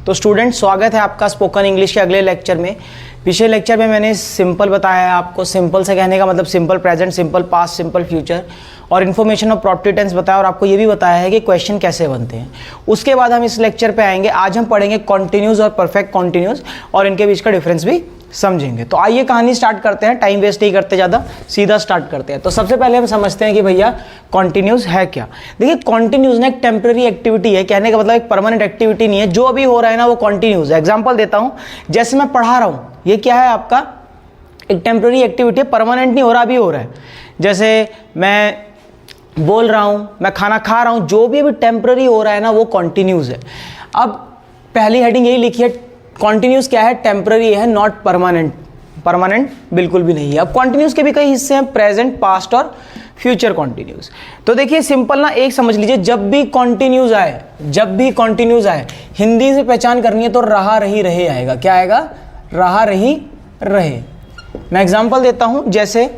तो स्टूडेंट, स्वागत है आपका स्पोकन इंग्लिश के अगले लेक्चर में। पिछले लेक्चर में मैंने सिंपल बताया है आपको। सिंपल से कहने का मतलब simple present, simple past, simple future और इन्फॉर्मेशन ऑफ प्रॉपर्टी टेंस बताया, और आपको ये भी बताया है कि क्वेश्चन कैसे बनते हैं। उसके बाद हम इस लेक्चर पे आएंगे। आज हम पढ़ेंगे कॉन्टिन्यूस और परफेक्ट कॉन्टिन्यूस और इनके बीच का डिफरेंस भी समझेंगे। तो आइए कहानी स्टार्ट करते हैं, टाइम वेस्ट नहीं करते ज़्यादा, सीधा स्टार्ट करते हैं। तो सबसे पहले हम समझते हैं कि भैया कॉन्टिन्यूस है क्या। देखिए, कॉन्टिन्यूस ना एक टेम्पररी एक्टिविटी है, कहने का मतलब एक परमानेंट एक्टिविटी नहीं है। जो अभी हो रहा है ना वो कॉन्टिन्यूस है। एग्जाम्पल देता हूँ, जैसे मैं पढ़ा रहा हूँ, ये क्या है आपका एक टेम्पररी एक्टिविटी है, परमानेंट नहीं हो रहा, अभी हो रहा है। जैसे मैं बोल रहा हूँ, मैं खाना खा रहा हूँ, जो भी अभी टेम्पररी हो रहा है ना वो कॉन्टिन्यूस है। अब पहली हेडिंग यही लिखी है, कॉन्टिन्यूस क्या है, टेम्पररी है, नॉट परमानेंट। परमानेंट बिल्कुल भी नहीं है। अब कॉन्टिन्यूस के भी कई हिस्से हैं, प्रेजेंट, पास्ट और फ्यूचर कॉन्टिन्यूस। तो देखिए सिंपल ना एक समझ लीजिए, जब भी कॉन्टिन्यूस आए, जब भी कॉन्टिन्यूस आए, हिंदी से पहचान करनी है तो रहा रही रहे आएगा। क्या आएगा? रहा रही रहे। मैं एग्जांपल देता हूं, जैसे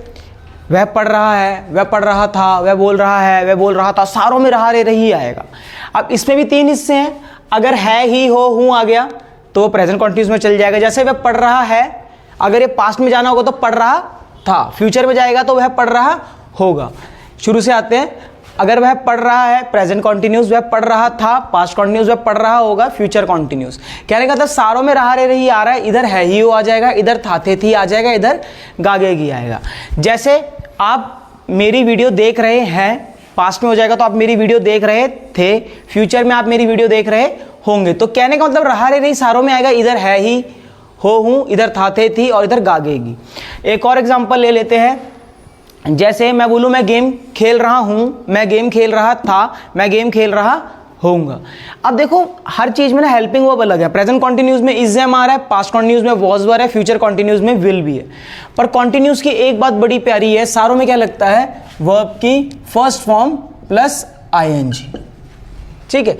वह पढ़ रहा है, वह पढ़ रहा था, वह बोल रहा है, वह बोल रहा था, सारों में रहा रही आएगा। अब इसमें भी तीन हिस्से हैं। अगर है, ही, हो, हूं आ गया तो वो प्रेजेंट कॉन्टिन्यूस में चल जाएगा। जैसे वह पढ़ रहा है, अगर ये पास्ट में जाना होगा तो पढ़ रहा था, फ्यूचर में जाएगा तो वह पढ़ रहा होगा। शुरू से आते हैं, अगर वह पढ़ रहा है प्रेजेंट कॉन्टिन्यूस, वह पढ़ रहा था पास्ट कॉन्टिन्यूस, वह पढ़ रहा होगा फ्यूचर कॉन्टिन्यूस। कहने का मतलब सारों में रहा रही आ रहा है, इधर है ही हो आ जाएगा, इधर था थे थी आ जाएगा, इधर गागेगी आएगा। जैसे आप मेरी वीडियो देख रहे हैं, पास्ट में हो जाएगा तो आप मेरी वीडियो देख रहे थे, फ्यूचर में आप मेरी वीडियो देख रहे होंगे। तो कहने का मतलब रहा रही सारों में आएगा, इधर है ही, हो, हूं, इधर था थे थी और इधर गागेगी। एक और एग्जांपल ले लेते हैं। जैसे मैं बोलूं मैं गेम खेल रहा हूं, मैं गेम खेल रहा था, मैं गेम खेल रहा होऊंगा। अब देखो हर चीज में ना हेल्पिंग वर्ब अलग है। प्रेजेंट कॉन्टिन्यूस में इज एम आ रहा है, पास्ट कॉन्टिन्यूस में वॉज वर है, फ्यूचर कॉन्टिन्यूस में विल भी है। पर कॉन्टिन्यूस की एक बात बड़ी प्यारी है, सारों में क्या लगता है, वर्ब की फर्स्ट फॉर्म प्लस आईएनजी। ठीक है,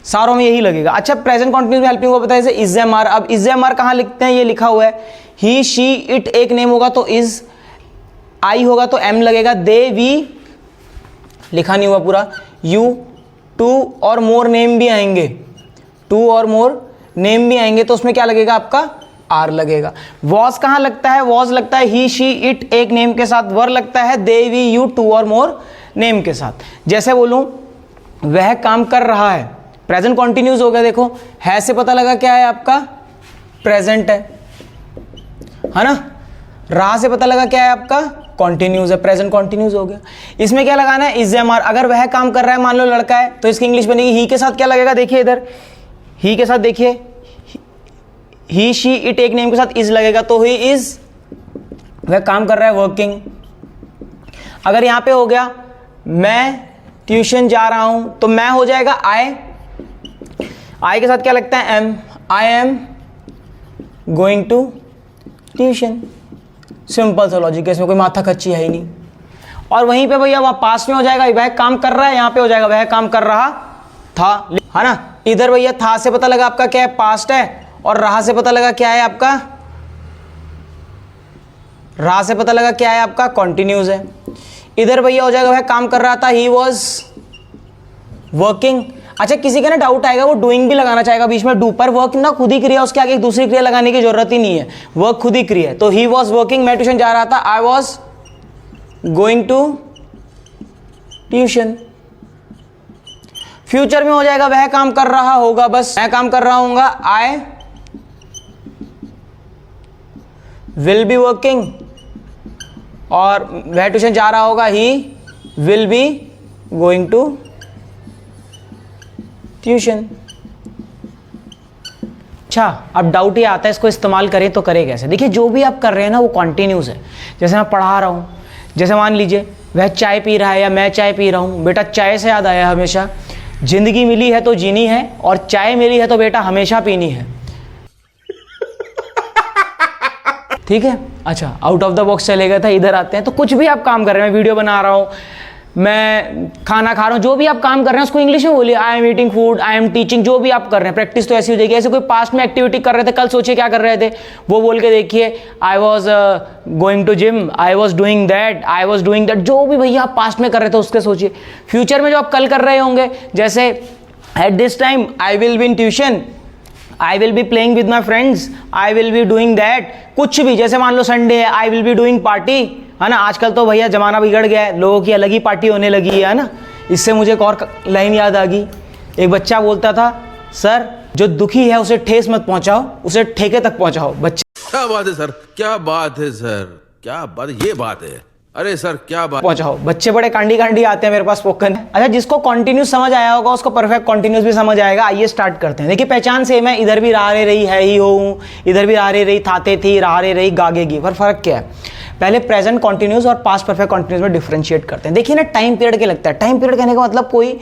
सारों में यही लगेगा। अच्छा, प्रेजेंट कॉन्टिन्यूस में हेल्पिंग वर्ब बताया जैसे इज एम आर। अब इज एम आर कहां लिखते हैं, ये लिखा हुआ है, ही, शी, इट एक नेम होगा तो इज, आई होगा तो एम लगेगा, दे, वी लिखा नहीं हुआ पूरा, यू, टू और मोर नेम भी आएंगे, टू और मोर नेम भी आएंगे तो उसमें क्या लगेगा आपका, आर लगेगा। वॉज कहां लगता है, वॉज लगता है ही, शी, इट एक नेम के साथ, वर लगता है दे, वी, यू, टू और मोर नेम के साथ। जैसे बोलूं वह काम कर रहा है, प्रेजेंट कॉन्टिन्यूस हो गया। देखो है से पता लगा क्या है आपका, प्रेजेंट है ना। रहा से पता लगा क्या है आपका, कॉन्टिन्यूस है, प्रेजेंट कॉन्टिन्यूस हो गया। इसमें क्या लगाना है, इज एम आर। अगर वह काम कर रहा है, मान लो लड़का है, तो इसकी इंग्लिश बनेगी ही के साथ क्या लगेगा, देखिए इधर ही के साथ, देखिए ही, शी, इट एक नेम के साथ इज लगेगा तो ही इज, वह काम कर रहा है, वर्किंग। अगर यहां पे हो गया मैं ट्यूशन जा रहा हूं तो मैं हो जाएगा आई, आई के साथ क्या लगता है, am, I am going to tuition. Simple सा लॉजिक है, इसमें कोई माथा खच्ची है ही नहीं। और वहीं पे भैया वहां पास में हो जाएगा वह काम कर रहा है, यहां पे हो जाएगा वह काम कर रहा था, है ना। इधर भैया था से पता लगा आपका क्या है, पास्ट है, और रहा से पता लगा क्या है आपका, रहा से पता लगा क्या है आपका, कॉन्टिन्यूस है। इधर भैया हो जाएगा वह काम कर रहा था, ही वॉज वर्किंग। अच्छा, किसी का ना डाउट आएगा, वो डूइंग भी लगाना चाहेगा बीच में, डू, पर वर्क ना खुद ही क्रिया, उसके आगे एक दूसरी क्रिया लगाने की जरूरत ही नहीं है, वर्क खुद ही क्रिया है। तो ही वॉज वर्किंग, मैं ट्यूशन जा रहा था, I was going to tuition. Future में हो जाएगा वह काम कर रहा होगा, बस मैं काम कर रहा हूंगा, आई विल बी वर्किंग, और वह ट्यूशन जा रहा होगा, he will be going to tuition. अच्छा, अब डाउट ये आता है इसको इस्तेमाल करें तो करें कैसे। देखिए जो भी आप कर रहे हैं ना वो कॉन्टिन्यूस है। जैसे मैं पढ़ा रहा हूँ, जैसे मान लीजिए वह चाय पी रहा है या मैं चाय पी रहा हूँ, बेटा चाय से याद आया हमेशा, जिंदगी मिली है तो जीनी है, और चाय मिली है तो बेटा हमेशा पीनी है। ठीक है। अच्छा, आउट ऑफ द बॉक्स चले गए थे, इधर आते हैं। तो कुछ भी आप काम कर रहे हैं, मैं वीडियो बना रहा हूँ, मैं खाना खा रहा हूँ, जो भी आप काम कर रहे हैं उसको इंग्लिश में बोलिए, I am eating food, I am teaching, जो भी आप कर रहे हैं। प्रैक्टिस तो ऐसी हो जाएगी। ऐसे कोई पास्ट में एक्टिविटी कर रहे थे, कल सोचिए क्या कर रहे थे, वो बोल के देखिए, I was going to gym, I was doing that, I was doing that, जो भी भैया आप पास्ट में कर रहे थे उसके सोचिए। फ्यूचर में जो आप कल कर रहे होंगे, जैसे at this time I will be in tuition, I will be playing with my friends, I will be doing that, कुछ भी, जैसे मान लो संडे है, आई विल बी डूइंग पार्टी, है ना। आजकल तो भैया जमाना बिगड़ गया है, लोगों की अलग ही पार्टी होने लगी है ना। इससे मुझे एक और लाइन याद आ गई, एक बच्चा बोलता था, सर जो दुखी है उसे ठेस मत पहुंचाओ, उसे ठेके तक पहुंचाओ। बच्चे क्या बात है सर, क्या बात है सर, क्या बात, ये बात है, अरे सर क्या बात पहुंचाओ। बच्चे बड़े कांडी आते हैं मेरे पास स्पोकन। अच्छा, जिसको कॉन्टिन्यूस समझ आया होगा उसको परफेक्ट कॉन्टिन्यूस भी समझ आएगा। आइए स्टार्ट करते हैं। देखिए पहचान सेम है, इधर भी रहा रे रही है ही हो, इधर भी रहा रे रही थाते थी, रहा रे रही गागेगी, पर फर्क क्या है? पहले प्रेजेंट कॉन्टिन्यूस और पास्ट परफेक्ट कॉन्टिन्यूस में डिफरेंशिएट करते हैं। देखिए ना, टाइम पीरियड के लगता है, टाइम पीरियड कहने का मतलब कोई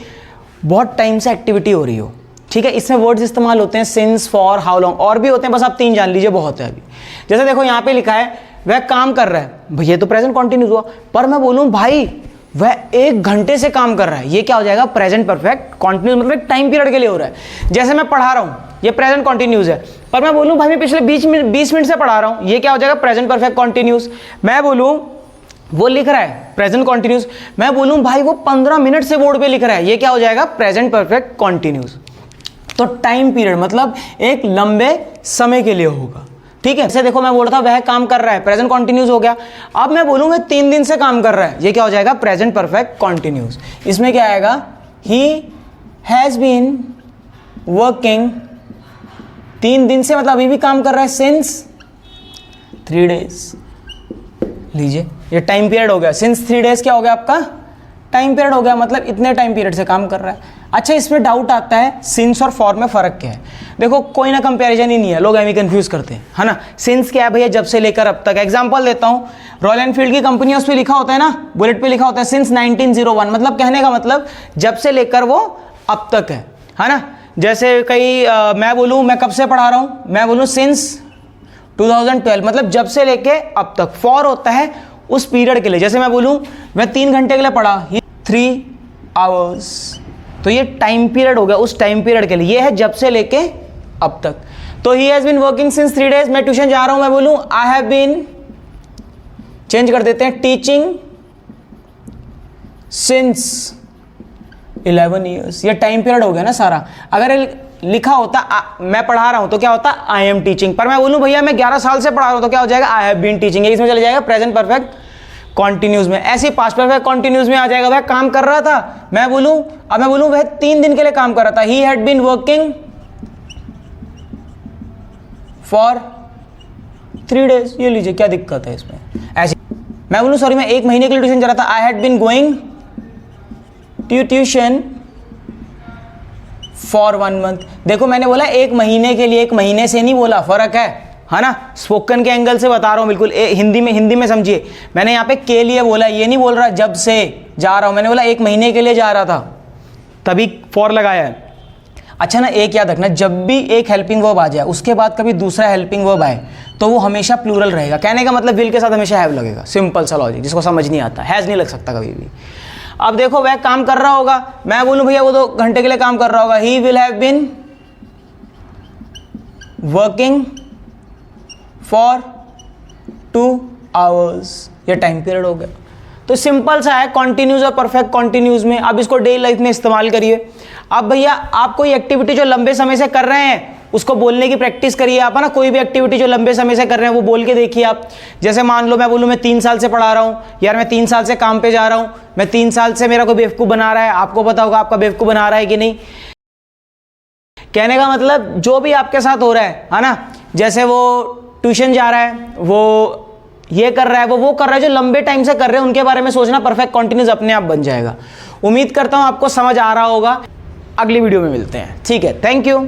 बहुत टाइम से एक्टिविटी हो रही हो, ठीक है। इसमें वर्ड्स इस्तेमाल होते हैं सिंस, फॉर, हाउ लॉन्ग, और भी होते हैं, बस आप 3 जान लीजिए, बहुत है अभी। जैसे देखो यहाँ पे लिखा है वह काम कर रहा है, ये तो प्रेजेंट कॉन्टिन्यूस हुआ। पर मैं बोलूं भाई वह 1 घंटे से काम कर रहा है, ये क्या हो जाएगा? प्रेजेंट परफेक्ट कॉन्टिन्यूस, मतलब टाइम पीरियड के लिए हो रहा है। जैसे मैं पढ़ा रहा हूं, ये प्रेजेंट कॉन्टिन्यूस है, पर मैं बोलूं भाई मैं पिछले 20 मिनट से पढ़ा रहा हूं, ये क्या हो जाएगा? Present perfect continuous. मैं बोलूं वो लिख रहा है, प्रेजेंट कॉन्टिन्यूस। मैं बोलूं भाई वो 15 मिनट से बोर्ड पे लिख रहा है, ये क्या हो जाएगा? Present perfect continuous. तो टाइम पीरियड मतलब एक लंबे समय के लिए होगा, ठीक है। जैसे देखो मैं बोल रहा था वह काम कर रहा है, प्रेजेंट कॉन्टिन्यूस हो गया। अब मैं बोलूंगा 3 दिन से काम कर रहा है, ये क्या हो जाएगा? Present perfect continuous. इसमें क्या आएगा? ही हैज बीन वर्किंग, 3 दिन से मतलब अभी भी काम कर रहा है, सिंस 3 डेज। लीजिए ये टाइम पीरियड हो गया, सिंस 3 डेज क्या हो गया आपका? टाइम पीरियड हो गया, मतलब इतने टाइम पीरियड से काम कर रहा है। अच्छा, इसमें डाउट आता है सिंस और फॉर में फर्क क्या है? देखो कोई ना कंपैरिजन ही नहीं है, लोग एमी कंफ्यूज करते हैं, है ना। सिंस क्या है भैया? जब से लेकर अब तक। एग्जांपल देता हूं, रॉयल एनफील्ड की कंपनी है, उस पर लिखा होता है ना, बुलेट पे लिखा होता है सिंस 1901, मतलब कहने का मतलब जब से लेकर वो अब तक है ना। जैसे कई मैं बोलूँ मैं कब से पढ़ा रहा हूँ, मैं बोलूँ सिंस 2012, मतलब जब से लेके अब तक। फॉर होता है उस पीरियड के लिए, जैसे मैं बोलूँ मैं 3 घंटे के लिए पढ़ा, 3 आवर्स, तो ये टाइम पीरियड हो गया, उस टाइम पीरियड के लिए। ये है जब से लेके अब तक। तो he has been working since 3 days. मैं ट्यूशन जा रहा हूं, मैं बोलूं आई हैव बीन, चेंज कर देते हैं, टीचिंग सिंस 11 ईयर्स। ये टाइम पीरियड हो गया ना सारा। अगर लिखा होता मैं पढ़ा रहा हूं तो क्या होता? I am teaching. पर मैं बोलूं भैया मैं 11 साल से पढ़ा रहा हूं तो क्या हो जाएगा? I have been teaching. इसमें चला जाएगा प्रेजेंट परफेक्ट कॉन्टिन्यूस में। ऐसे पास्ट परफेक्ट कॉन्टिन्यूस में आ जाएगा वह काम कर रहा था, मैं बोलूं वह 3 दिन के लिए काम कर रहा था, he had been working for 3 days. ये लीजिए क्या दिक्कत है इसमें? ऐसे मैं बोलूं सॉरी मैं 1 महीने के लिए ट्यूशन जा रहा था, I had been going to tuition for 1 month. देखो मैंने बोला 1 महीने के लिए, 1 महीने से नहीं बोला, फर्क है ना। स्पोकन के एंगल से बता रहा हूं बिल्कुल, हिंदी में समझिए। मैंने यहाँ पे के लिए बोला, ये नहीं बोल रहा जब से जा रहा हूं, मैंने बोला 1 महीने के लिए जा रहा था, तभी फॉर लगाया है। अच्छा ना, एक याद रखना, जब भी एक हेल्पिंग वर्ब आ जाए उसके बाद कभी दूसरा हेल्पिंग वर्ब आए तो वो हमेशा प्लूरल रहेगा। कहने का मतलब विल के साथ हमेशा हैव लगेगा, सिंपल सा लॉजिक, जिसको समझ नहीं आता हैज नहीं लग सकता कभी भी। अब देखो वह काम कर रहा होगा, मैं बोलूं भैया वो 2 घंटे के लिए काम कर रहा होगा, he will have been working for 2 hours. ये टाइम पीरियड हो गया। तो सिंपल सा है कॉन्टिन्यूस और परफेक्ट कॉन्टिन्यूस में। अब इसको डेली लाइफ में इस्तेमाल करिए। अब भैया आप कोई एक्टिविटी जो लंबे समय से कर रहे हैं उसको बोलने की प्रैक्टिस करिए आप, है ना। कोई भी एक्टिविटी जो लंबे समय से कर रहे हैं वो बोल के देखिए आप। जैसे मान लो मैं बोलूं मैं 3 साल से पढ़ा रहा हूं, यार मैं 3 साल से काम पे जा रहा हूं, मैं 3 साल से मेरा कोई बेवकूफ़ बना रहा है, आपको पता होगा आपका बेवकूफ़ बना रहा है कि नहीं। कहने का मतलब जो भी आपके साथ हो रहा है ना, जैसे वो ट्यूशन जा रहा है, वो ये कर रहा है, वो कर रहा है, जो लंबे टाइम से कर रहे हैं उनके बारे में सोचना, परफेक्ट कॉन्टिन्यूस अपने आप बन जाएगा। उम्मीद करता हूं आपको समझ आ रहा होगा। अगली वीडियो में मिलते हैं, ठीक है, थैंक यू।